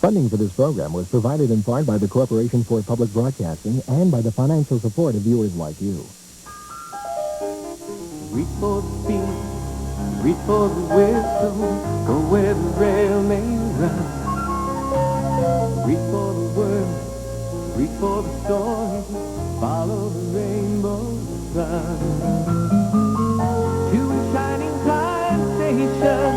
Funding for this program was provided in part by the Corporation for Public Broadcasting and by the financial support of viewers like you. Reach for the speed, reach for the wisdom, go where the rail may run. Reach for the words, reach for the story, follow the rainbow sun. To a shining time station,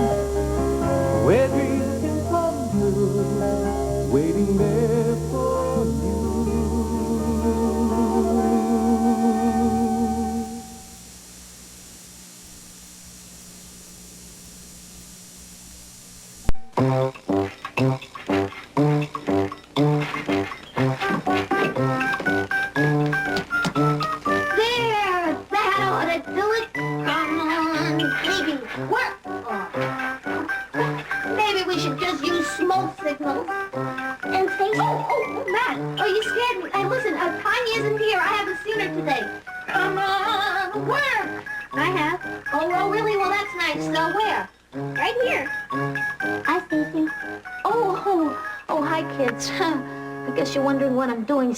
where dreams can come true, waiting there for you.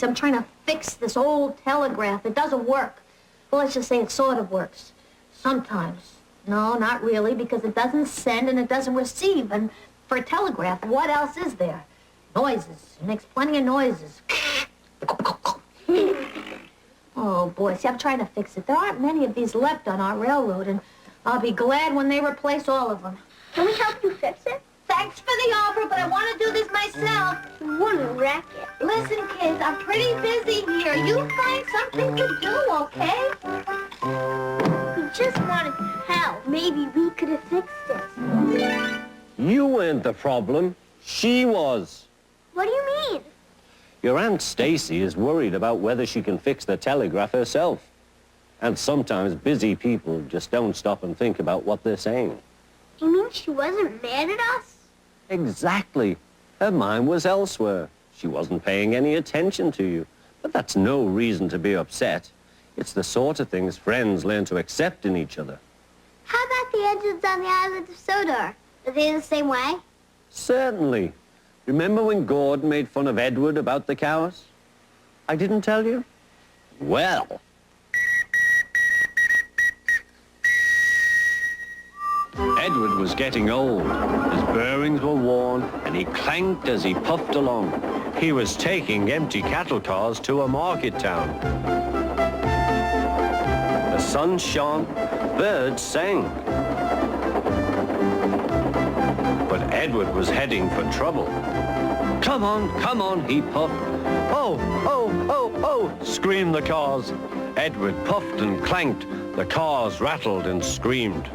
I'm trying to fix this old telegraph. It doesn't work. Well, let's just say it sort of works. Sometimes. No, not really, because it doesn't send and it doesn't receive. And for a telegraph, what else is there? Noises. It makes plenty of noises. Oh, boy. See, I'm trying to fix it. There aren't many of these left on our railroad, and I'll be glad when they replace all of them. Can we help you fix it? Thanks for the offer, but I want to do this myself. What a racket. Listen, kids, I'm pretty busy here. You find something to do, okay? We just wanted to help. Maybe we could have fixed it. You weren't the problem. She was. What do you mean? Your Aunt Stacy is worried about whether she can fix the telegraph herself. And sometimes busy people just don't stop and think about what they're saying. You mean she wasn't mad at us? Exactly. Her mind was elsewhere. She wasn't paying any attention to you. But that's no reason to be upset. It's the sort of things friends learn to accept in each other. How about the engines on the island of Sodor? Are they the same way? Certainly. Remember when Gordon made fun of Edward about the cows? I didn't tell you? Well... Edward was getting old. His bearings were worn, and he clanked as he puffed along. He was taking empty cattle cars to a market town. The sun shone, birds sang. But Edward was heading for trouble. Come on, he puffed. Oh, screamed the cars. Edward puffed and clanked. The cars rattled and screamed.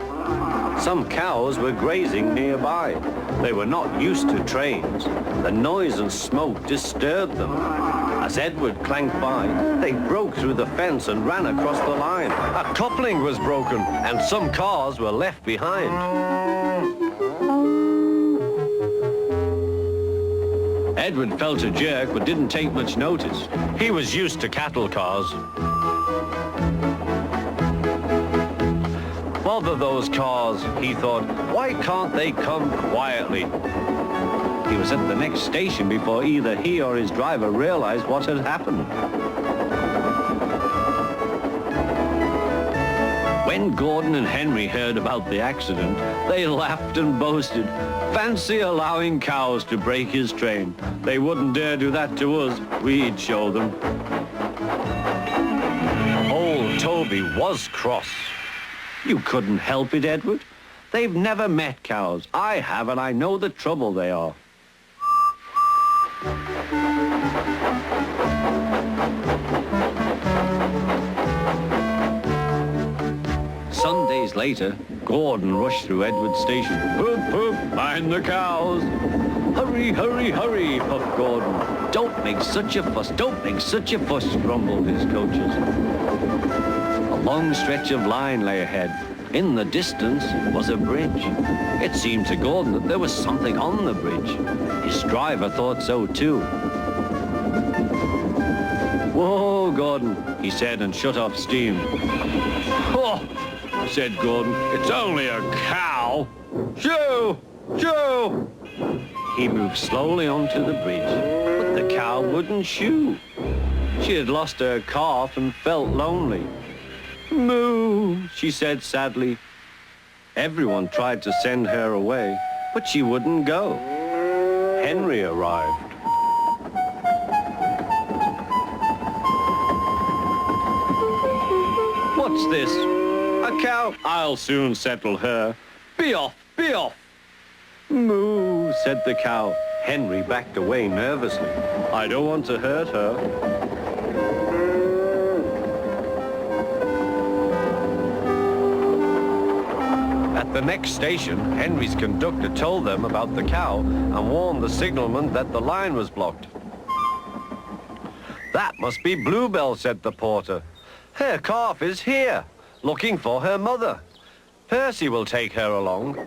Some cows were grazing nearby. They were not used to trains. The noise and smoke disturbed them. As Edward clanked by, they broke through the fence and ran across the line. A coupling was broken, and some cars were left behind. Edward felt a jerk, but didn't take much notice. He was used to cattle cars. Bother those cars, he thought. Why can't they come quietly? He was at the next station before either he or his driver realized what had happened. When Gordon and Henry heard about the accident, they laughed and boasted. Fancy allowing cows to break his train. They wouldn't dare do that to us. We'd show them. Old Toby was cross. You couldn't help it, Edward. They've never met cows. I have, and I know the trouble they are. Some days later, Gordon rushed through Edward's station. Hoop, hoop, mind the cows. Hurry, hurry, hurry, puffed Gordon. Don't make such a fuss, don't make such a fuss, grumbled his coaches. A long stretch of line lay ahead. In the distance was a bridge. It seemed to Gordon that there was something on the bridge. His driver thought so too. Whoa, Gordon, he said, and shut off steam. Oh, said Gordon, it's only a cow. Shoo! Shoo! He moved slowly onto the bridge, but the cow wouldn't shoo. She had lost her calf and felt lonely. Moo, she said sadly. Everyone tried to send her away, but she wouldn't go. Henry arrived. What's this? A cow? I'll soon settle her. Be off, be off. Moo, said the cow. Henry backed away nervously. I don't want to hurt her. At the next station, Henry's conductor told them about the cow and warned the signalman that the line was blocked. That must be Bluebell, said the porter. Her calf is here, looking for her mother. Percy will take her along.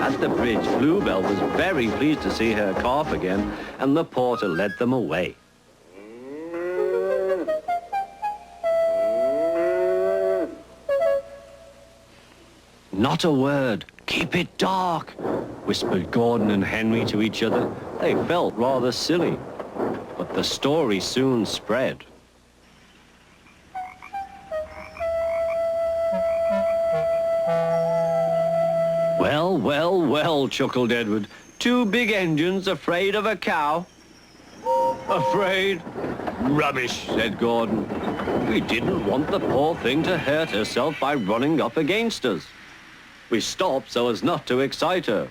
At the bridge, Bluebell was very pleased to see her calf again, and the porter led them away. Not a word. Keep it dark, whispered Gordon and Henry to each other. They felt rather silly, but the story soon spread. Well, well, well, chuckled Edward. 2 big engines afraid of a cow? Afraid? Rubbish, said Gordon. We didn't want the poor thing to hurt herself by running up against us. We stopped so as not to excite her.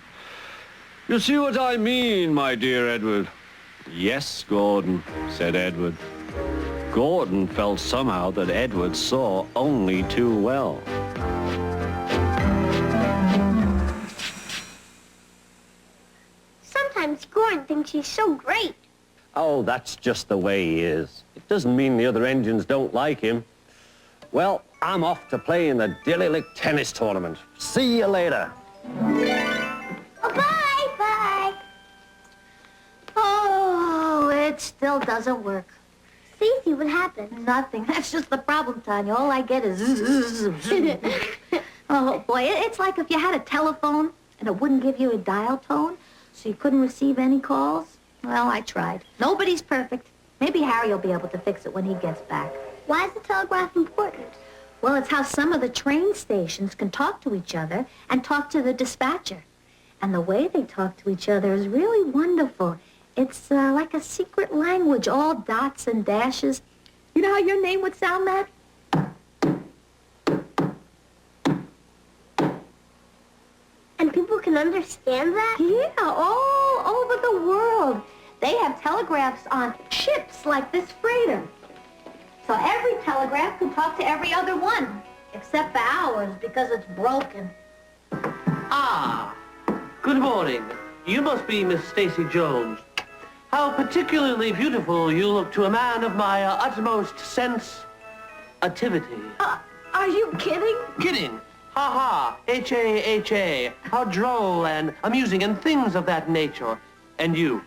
You see what I mean, my dear Edward? Yes, Gordon, said Edward. Gordon felt somehow that Edward saw only too well. Sometimes Gordon thinks he's so great. Oh, that's just the way he is. It doesn't mean the other engines don't like him. Well, I'm off to play in the Dilly-Lick tennis tournament. See you later. Oh, bye, bye. Oh, it still doesn't work. Stacy, what happened? Nothing. That's just the problem, Tanya. All I get is oh, boy, it's like if you had a telephone and it wouldn't give you a dial tone, so you couldn't receive any calls. Well, I tried. Nobody's perfect. Maybe Harry will be able to fix it when he gets back. Why is the telegraph important? Well, it's how some of the train stations can talk to each other and talk to the dispatcher. And the way they talk to each other is really wonderful. It's like a secret language, all dots and dashes. You know how your name would sound, Matt? And people can understand that? Yeah, all over the world. They have telegraphs on ships like this freighter. So every telegraph can talk to every other one, except for ours, because it's broken. Ah, good morning. You must be Miss Stacy Jones. How particularly beautiful you look to a man of my utmost sensitivity. Are you kidding? Kidding. Ha ha, H-A-H-A. How droll and amusing and things of that nature. And you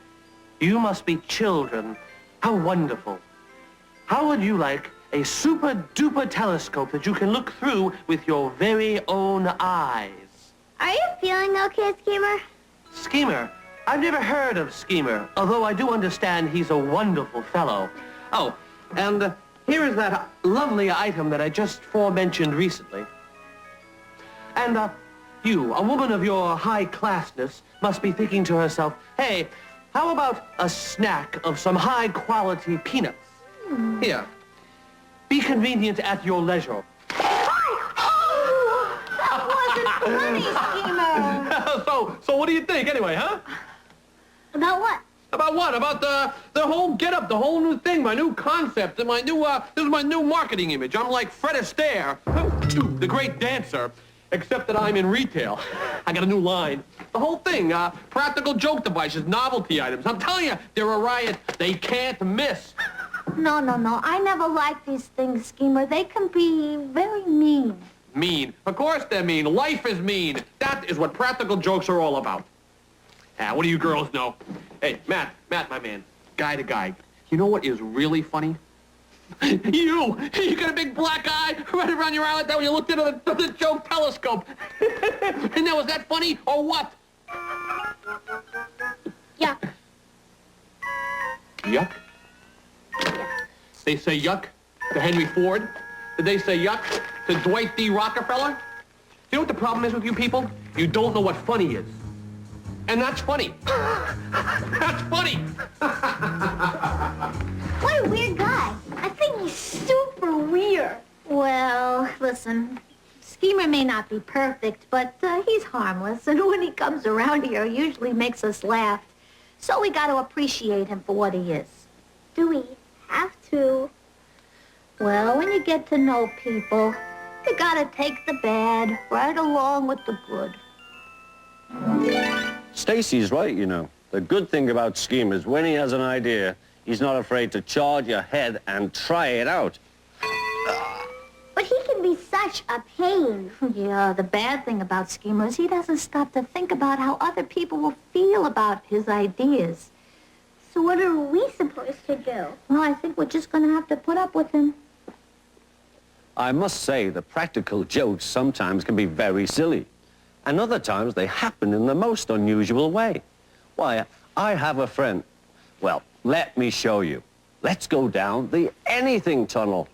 must be children. How wonderful. How would you like a super-duper telescope that you can look through with your very own eyes? Are you feeling okay, Schemer? Schemer? I've never heard of Schemer, although I do understand he's a wonderful fellow. Oh, and here is that lovely item that I just forementioned recently. And you, a woman of your high-classness, must be thinking to herself, hey, how about a snack of some high-quality peanuts? Here, be convenient at your leisure. Oh, that wasn't funny, Schemer. So what do you think anyway, huh? About what? About what? About the whole get-up, the whole new thing, my new concept, and my new, this is my new marketing image. I'm like Fred Astaire, the great dancer, except that I'm in retail. I got a new line. The whole thing, practical joke devices, novelty items. I'm telling you, they're a riot. They can't miss. No. I never liked these things, Schemer. They can be very mean. Mean. Of course they're mean. Life is mean. That is what practical jokes are all about. What do you girls know? Hey, Matt, my man. guy to guy. You know what is really funny? You got a big black eye right around your eye like that when you looked into the Joe telescope. And now, was that funny or what? Yuck. Yuck? They say yuck to Henry Ford? Did they say yuck to Dwight D. Rockefeller? You know what the problem is with you people? You don't know what funny is. And that's funny. That's funny. What a weird guy. I think he's super weird. Well, listen, Schemer may not be perfect, but he's harmless. And when he comes around here, he usually makes us laugh. So we got to appreciate him for what he is. Do we have to? Well, when you get to know people, you got to take the bad right along with the good. Stacy's right, you know. The good thing about Scheme is when he has an idea, he's not afraid to charge ahead and try it out. But he can be such a pain. Yeah, the bad thing about Schemer is he doesn't stop to think about how other people will feel about his ideas. So what are we supposed to do? Well, I think we're just going to have to put up with him. I must say, the practical jokes sometimes can be very silly. And other times they happen in the most unusual way. Why, I have a friend. Well, let me show you. Let's go down the anything tunnel.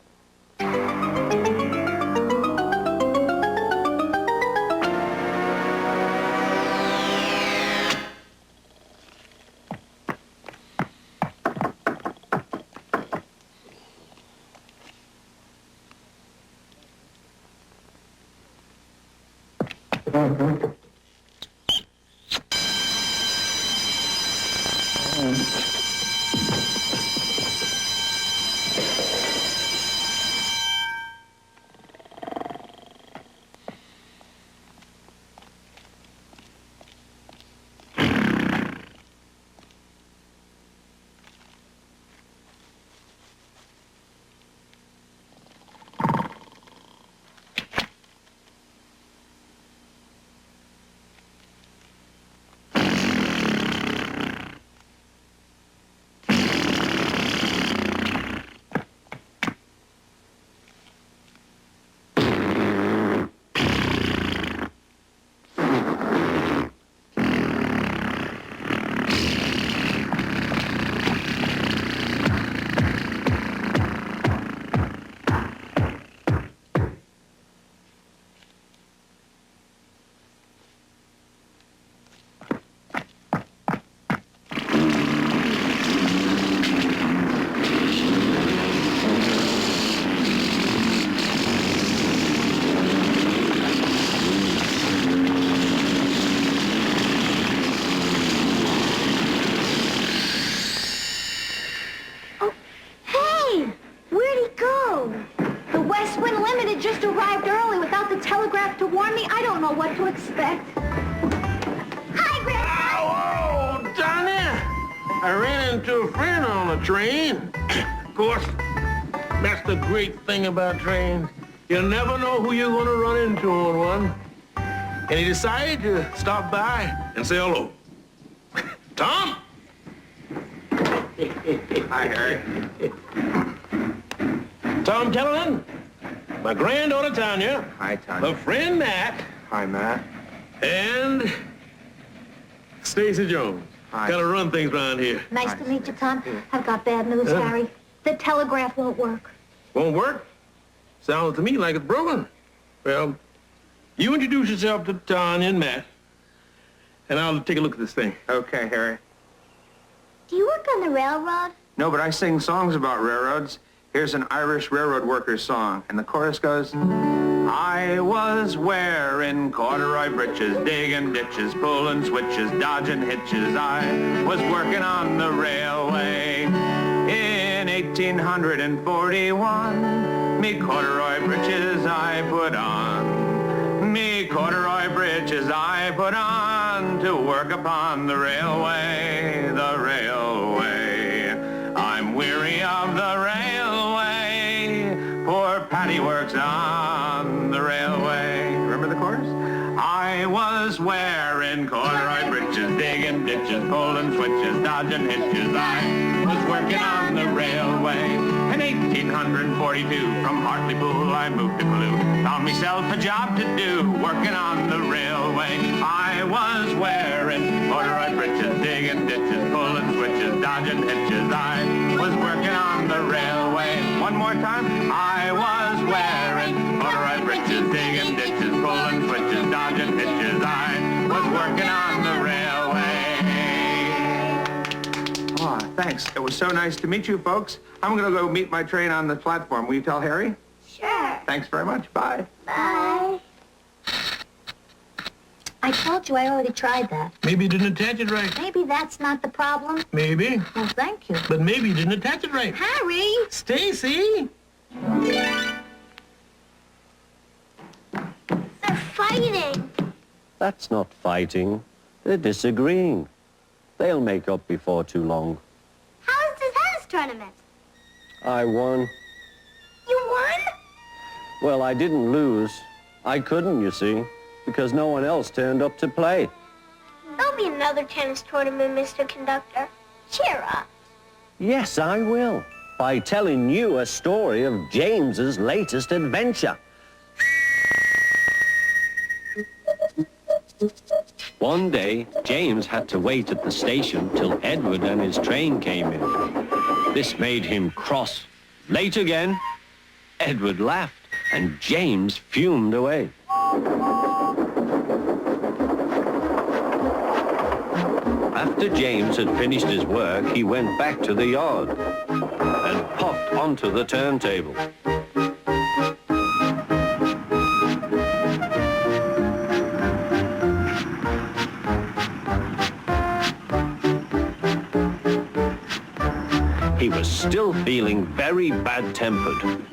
Just arrived early without the telegraph to warn me. I don't know what to expect. Hi, Grandpa. Oh, Donna! I ran into a friend on a train. Of course, that's the great thing about trains. You never know who you're going to run into on one. And he decided to stop by and say hello. Tom? Hi, Harry. Tom Kellerman? My granddaughter, Tanya. Hi, Tanya. My friend, Matt. Hi, Matt. And Stacy Jones. Hi. Gotta run things around here. Nice to meet you, Tom. I've got bad news, Harry. The telegraph won't work. Won't work? Sounds to me like it's broken. Well, you introduce yourself to Tanya and Matt, and I'll take a look at this thing. Okay, Harry. Do you work on the railroad? No, but I sing songs about railroads. Here's an Irish railroad worker's song, and the chorus goes, I was wearing corduroy breeches, digging ditches, pulling switches, dodging hitches. I was working on the railway in 1841. Me corduroy breeches I put on. Me corduroy breeches I put on to work upon the railway, the railway. I'm weary of the railway. Poor Patty works on the railway. Remember the chorus? I was wearing corduroy breeches, digging ditches, pulling switches, dodging hitches. I was working on the railway. In 1842, from Hartlepool, I moved to Blue. Found myself a job to do, working on the railway. I was wearing corduroy breeches, digging ditches, pulling switches, dodging hitches. I was working on the railway. One more time. I was wearing corduroy breeches, digging ditches, pulling switches, dodging hitches. I was working on the railway. Oh, thanks. It was so nice to meet you, folks. I'm going to go meet my train on the platform. Will you tell Harry? Sure. Thanks very much. Bye. Bye. I told you I already tried that. Maybe you didn't attach it right. Maybe that's not the problem. Maybe. Well, thank you. But maybe you didn't attach it right. Harry! Stacy! They're fighting. That's not fighting. They're disagreeing. They'll make up before too long. How's the tennis tournament? I won. You won? Well, I didn't lose. I couldn't, you see, because no one else turned up to play. There'll be another tennis tournament, Mr. Conductor. Cheer up. Yes, I will, by telling you a story of James's latest adventure. One day, James had to wait at the station till Edward and his train came in. This made him cross. Late again? Edward laughed, and James fumed away. After James had finished his work, he went back to the yard and puffed onto the turntable. He was still feeling very bad-tempered.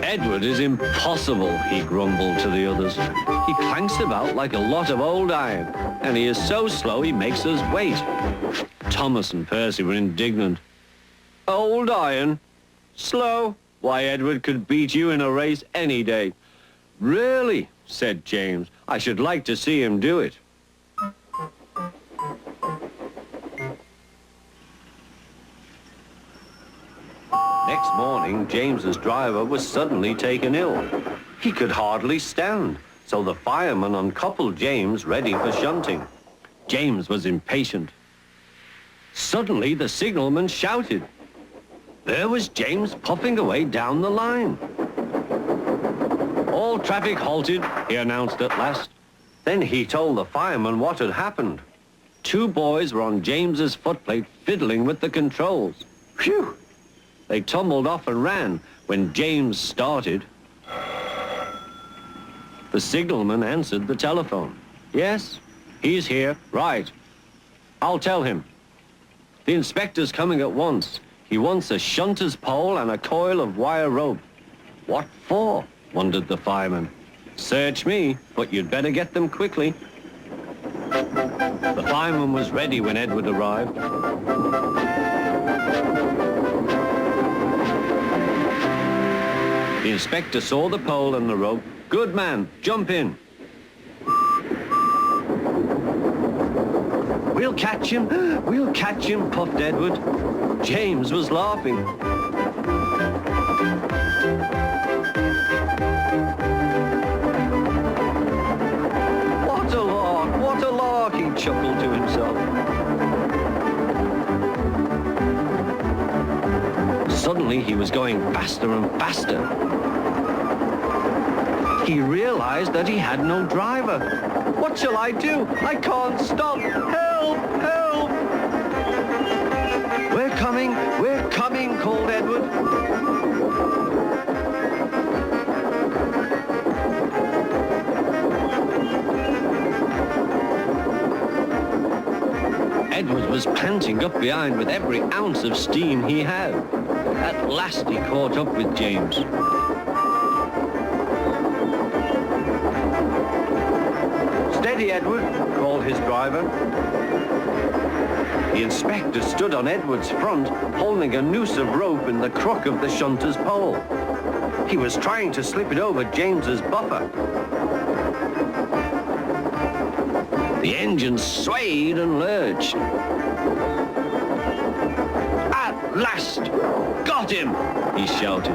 Edward is impossible, he grumbled to the others. He clanks about like a lot of old iron, and he is so slow he makes us wait. Thomas and Percy were indignant. Old iron? Slow? Why, Edward could beat you in a race any day. Really, said James, I should like to see him do it. Next morning, James's driver was suddenly taken ill. He could hardly stand, so the fireman uncoupled James ready for shunting. James was impatient. Suddenly, the signalman shouted. There was James puffing away down the line. All traffic halted, he announced at last. Then he told the fireman what had happened. Two boys were on James's footplate fiddling with the controls. Phew! They tumbled off and ran when James started. The signalman answered the telephone. Yes, he's here. Right. I'll tell him. The inspector's coming at once. He wants a shunter's pole and a coil of wire rope. What for? Wondered the fireman. Search me, but you'd better get them quickly. The fireman was ready when Edward arrived. The inspector saw the pole and the rope. Good man, jump in. We'll catch him, puffed Edward. James was laughing. What a lark, he chuckled to himself. Suddenly, he was going faster and faster. He realized that he had no driver. What shall I do? I can't stop. Help! Help! We're coming, called Edward. Edward was panting up behind with every ounce of steam he had. At last he caught up with James. Steady, Edward, called his driver. The inspector stood on Edward's front, holding a noose of rope in the crook of the shunter's pole. He was trying to slip it over James's buffer. The engine swayed and lurched. blast! Got him! He shouted.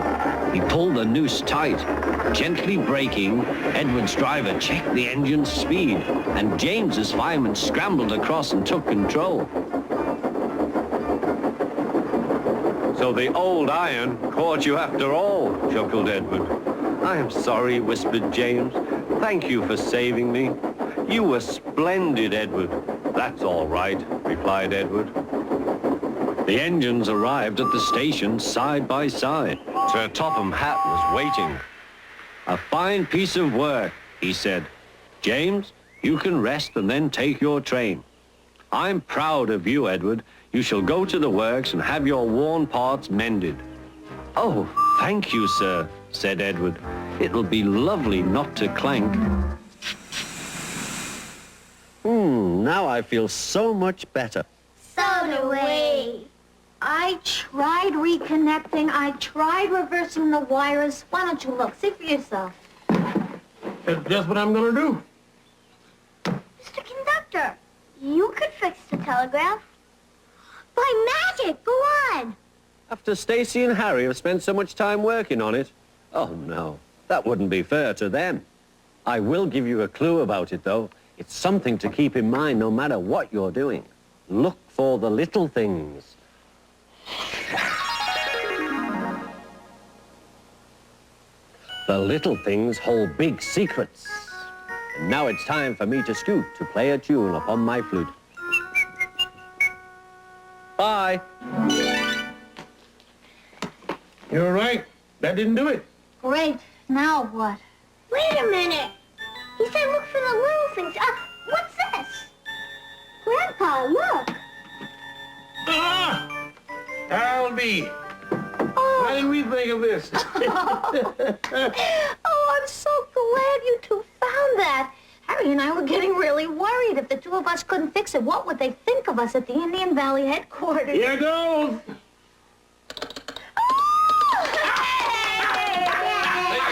He pulled the noose tight. Gently braking, Edward's driver checked the engine's speed, and James's fireman scrambled across and took control. So the old iron caught you after all, chuckled Edward. I am sorry, whispered James. Thank you for saving me. You were splendid, Edward. That's all right, replied Edward. The engines arrived at the station side by side. Sir Topham Hatt was waiting. A fine piece of work, he said. James, you can rest and then take your train. I'm proud of you, Edward. You shall go to the works and have your worn parts mended. Oh, thank you, sir, said Edward. It'll be lovely not to clank. Now I feel so much better. So do we. I tried reconnecting. I tried reversing the wires. Why don't you look? See for yourself. That's just what I'm gonna do. Mr. Conductor, you could fix the telegraph. By magic, go on. After Stacy and Harry have spent so much time working on it? Oh, no. That wouldn't be fair to them. I will give you a clue about it, though. It's something to keep in mind no matter what you're doing. Look for the little things. The little things hold big secrets. And now it's time for me to scoot to play a tune upon my flute. Bye. You're right. That didn't do it. Great. Now what? Wait a minute. He said look for the little things. What's this? Grandpa, look. Ah! Albie. Oh. Why didn't we think of this? Oh, I'm so glad you two found that. Harry and I were getting really worried. If the two of us couldn't fix it, what would they think of us at the Indian Valley headquarters? Here goes.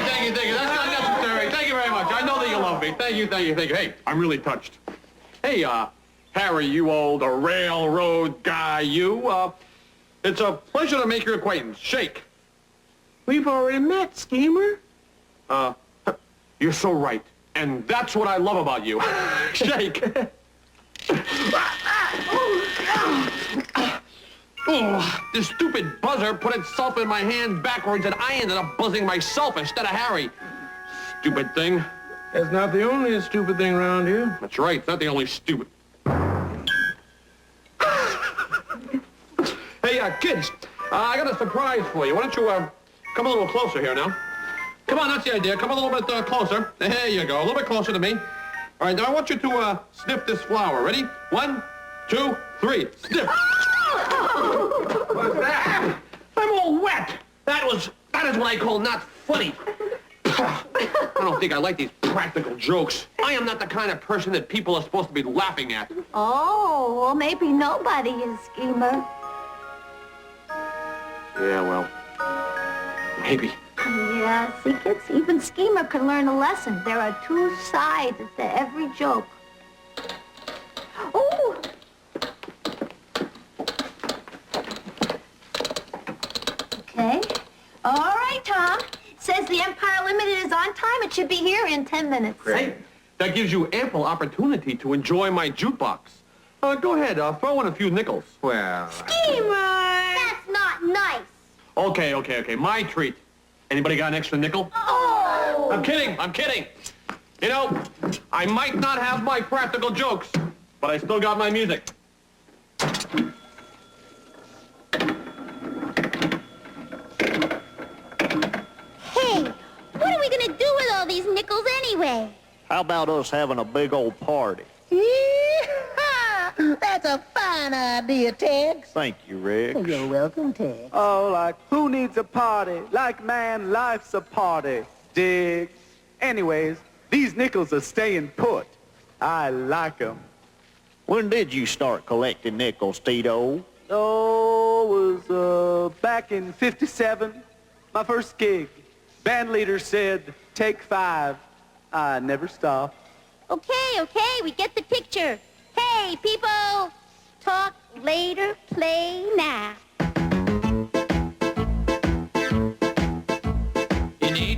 Thank you. That's not necessary. Thank you very much. I know that you love me. Thank you. Hey, I'm really touched. Hey, Harry, you old railroad guy, you. It's a pleasure to make your acquaintance. Shake. We've already met, Schemer. You're so right. And that's what I love about you. Shake. Oh, this stupid buzzer put itself in my hand backwards, and I ended up buzzing myself instead of Harry. Stupid thing. It's not the only stupid thing around here. That's right. It's not the only stupid. Hey, kids, I got a surprise for you. Why don't you come a little closer here now? Come on, that's the idea. Come a little bit closer. There you go. A little bit closer to me. All right, now I want you to sniff this flower. Ready? 1, 2, 3. Sniff. What's that? I'm all wet. That is what I call not funny. I don't think I like these practical jokes. I am not the kind of person that people are supposed to be laughing at. Oh, well, maybe nobody is, Schemer. Yeah, well, maybe. Yeah, see, kids, even Schemer can learn a lesson. There are two sides to every joke. Oh! Okay. All right, Tom. Says the Empire Limited is on time. It should be here in 10 minutes. Great. That gives you ample opportunity to enjoy my jukebox. Go ahead, throw in a few nickels. Well... Schemer! That's not nice. Okay. My treat. Anybody got an extra nickel? Oh! I'm kidding. You know, I might not have my practical jokes, but I still got my music. Hey, what are we gonna do with all these nickels anyway? How about us having a big old party? That's a fine idea, Tex. Thank you, Rex. You're welcome, Tex. Oh, like, who needs a party? Like, man, life's a party. Dig. Anyways, these nickels are staying put. I like 'em. When did you start collecting nickels, Tito? Oh, it was, back in '57. My first gig. Band leader said, take 5. I never stopped. Okay, we get the picture. Hey, people, talk later, play now.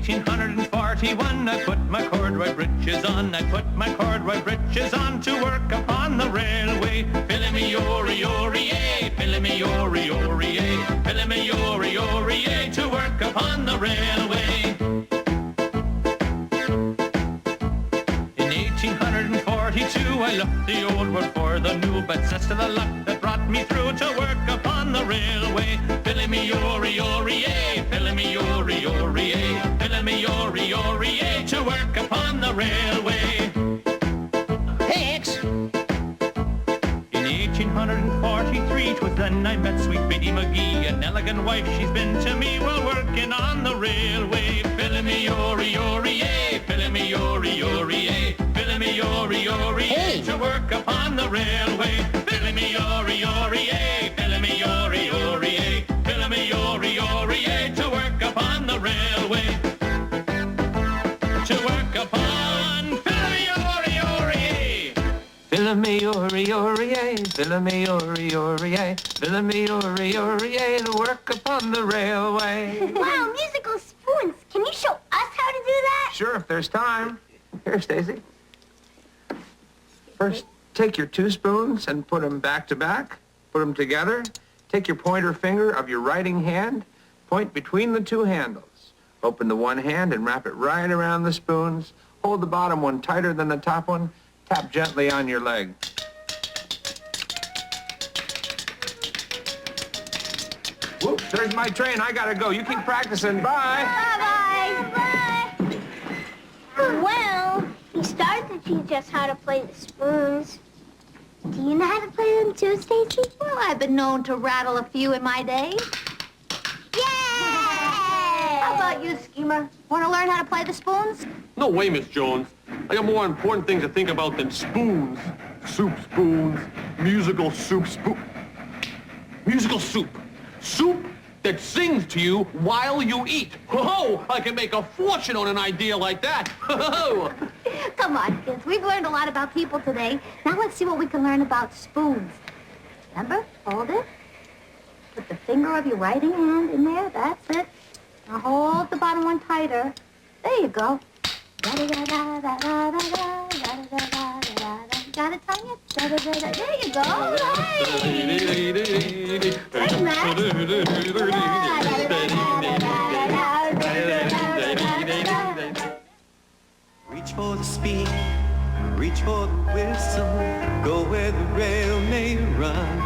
1841, I put my corduroy breeches on. I put my corduroy breeches on to work upon the railway. Filly-me-yori-yori-yay, filly-me-yori-yori-yay, filly-me-yori-yori-yay, to work upon the railway. In 1842, I left the old world for the new, but such to the luck that brought me through to work upon the railway. Filly-me-yori-yori-yay, filly-me-yori-yori-yay, filly-me-yori-yori-yay, to work upon the railway. Tex! In 1843, 'twas then I met sweet Biddy McGee, an elegant wife she's been to me while working on the railway. Filly-me-yori-yori-yay, filly-me-yori-yori-yay, filly-me-yori-yori-yay, to work upon the railway. Filly-me-yori-yori-yay, filly-me-yori-yori-yay, filly-me-yori-yori-yay, to work upon the railway. To work upon filly-me-yori-yori-yay. Filly-me-yori-yori-yay, filly-me-yori-yori-yay, filly-me-yori-yori-yay, to work upon the railway. Wow, musical spoons. Can you show us how to do that? Sure, if there's time. Here, Stacy. First, take your 2 spoons and put them back to back. Put them together. Take your pointer finger of your writing hand, point between the 2 handles. Open the one hand and wrap it right around the spoons. Hold the bottom one tighter than the top one. Tap gently on your leg. Whoops, there's my train. I gotta go. You keep practicing. Bye. Bye-bye. Bye. Well, he started to teach us how to play the spoons. Do you know how to play them too, Stacy? Well, I've been known to rattle a few in my day. Yay! How about you, Schemer? Want to learn how to play the spoons? No way, Miss Jones. I got more important things to think about than spoons. Soup spoons, musical soup spoon. Musical soup. Soup that sings to you while you eat. Ho-ho! I can make a fortune on an idea like that. Ho-ho! Come on, kids. We've learned a lot about people today. Now let's see what we can learn about spoons. Remember? Hold it. Put the finger of your writing hand in there. That's it. Now hold the bottom one tighter. There you go. Got it, Tanya? There you go. Hey, Max. Reach for the speed, reach for the whistle, go where the rail may run.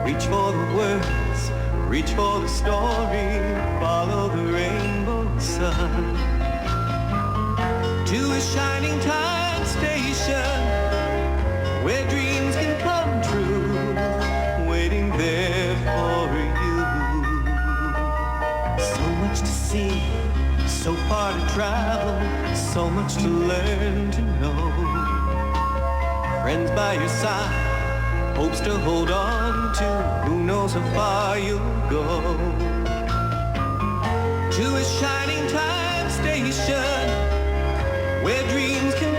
Reach for the words, reach for the story, follow the rainbow sun. To a shining time station, where dreams can come true, waiting there for you. So much to see, so far to travel, so much to learn to know. Friends by your side, hopes to hold on to, who knows how far you'll go. To a shining time station, where dreams can